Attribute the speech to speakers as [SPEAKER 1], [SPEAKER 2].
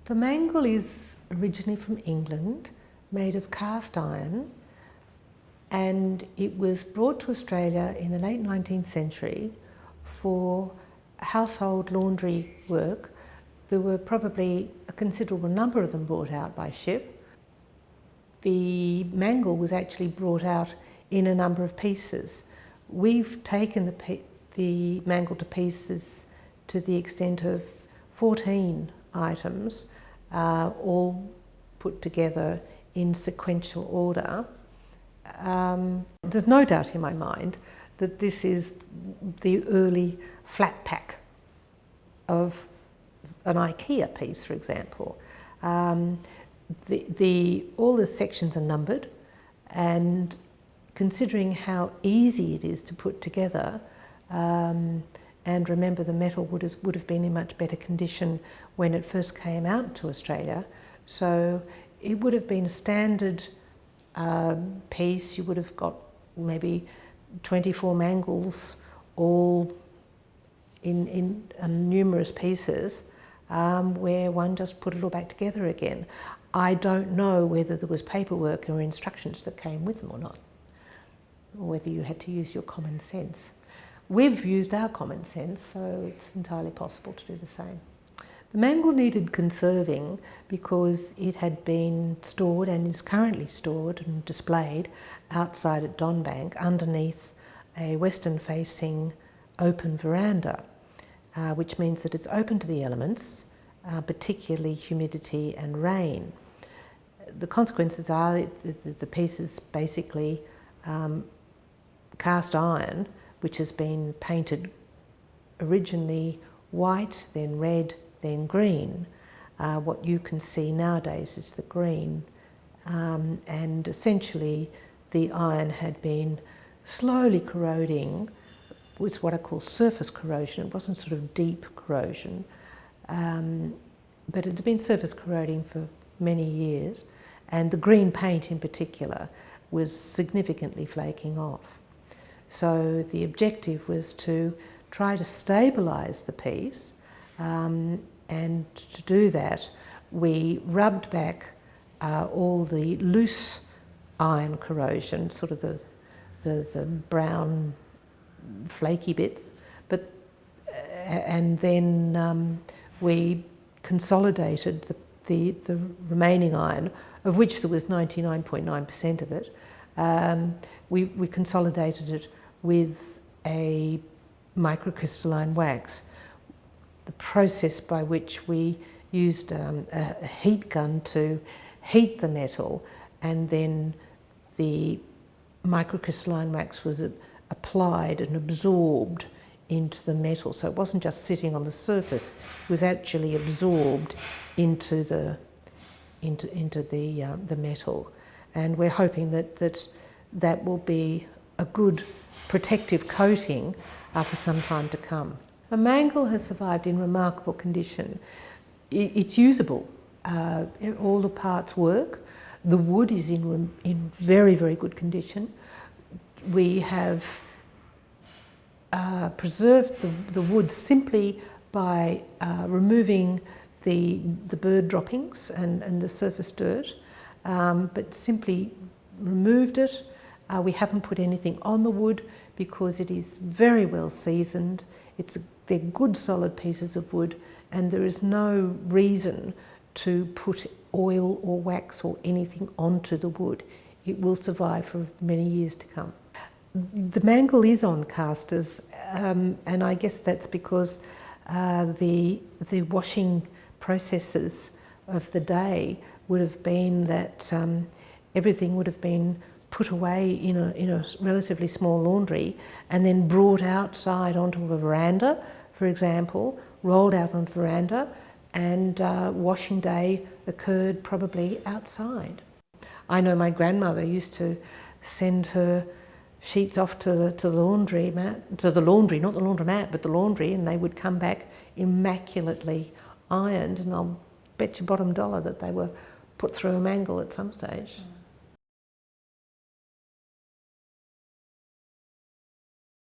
[SPEAKER 1] The mangle is originally from England, made of cast iron, and it was brought to Australia in the late 19th century for household laundry work. There were probably a considerable number of them brought out by ship. The mangle was actually brought out in a number of pieces. We've taken the mangle to pieces to the extent of 14 items, all put together in sequential order. There's no doubt in my mind that this is the early flat pack of an IKEA piece, for example. All the sections are numbered, and considering how easy it is to put together, and remember the metal would have been in much better condition when it first came out to Australia, so it would have been a standard piece. You would have got maybe 24 mangles all in numerous pieces, where one just put it all back together again. I don't know whether there was paperwork or instructions that came with them or not, or whether you had to use your common sense. We've used our common sense, so it's entirely possible to do the same. The mangle needed conserving because it had been stored and is currently stored and displayed outside at Donbank underneath a western-facing open veranda, which means that it's open to the elements, particularly humidity and rain. The consequences are the piece is basically cast iron, which has been painted originally white, then red, then green. What you can see nowadays is the green, and essentially the iron had been slowly corroding. It was what I call surface corrosion. It wasn't sort of deep corrosion, but it had been surface corroding for many years, and the green paint in particular was significantly flaking off. So the objective was to try to stabilise the piece, and to do that we rubbed back all the loose iron corrosion, sort of the brown flaky bits, and then we consolidated the remaining iron, of which there was 99.9% of it. We consolidated it with a microcrystalline wax. The process by which we used a heat gun to heat the metal, and then the microcrystalline wax was applied and absorbed into the metal. So it wasn't just sitting on the surface, it was actually absorbed into the metal. And we're hoping that will be a good protective coating for some time to come. The mangle has survived in remarkable condition. It's usable. All the parts work. The wood is in very, very good condition. We have preserved the wood simply by removing the bird droppings and the surface dirt, but simply removed it. We haven't put anything on the wood because it is very well seasoned. They're good solid pieces of wood, and there is no reason to put oil or wax or anything onto the wood. It will survive for many years to come. The mangle is on casters, and I guess that's because the washing processes of the day would have been that everything would have been put away in a relatively small laundry and then brought outside onto a veranda, for example, rolled out on the veranda, and washing day occurred probably outside. I know my grandmother used to send her sheets off to the laundry, not the laundromat, but the laundry, and they would come back immaculately ironed, and I'll bet your bottom dollar that they were put through a mangle at some stage.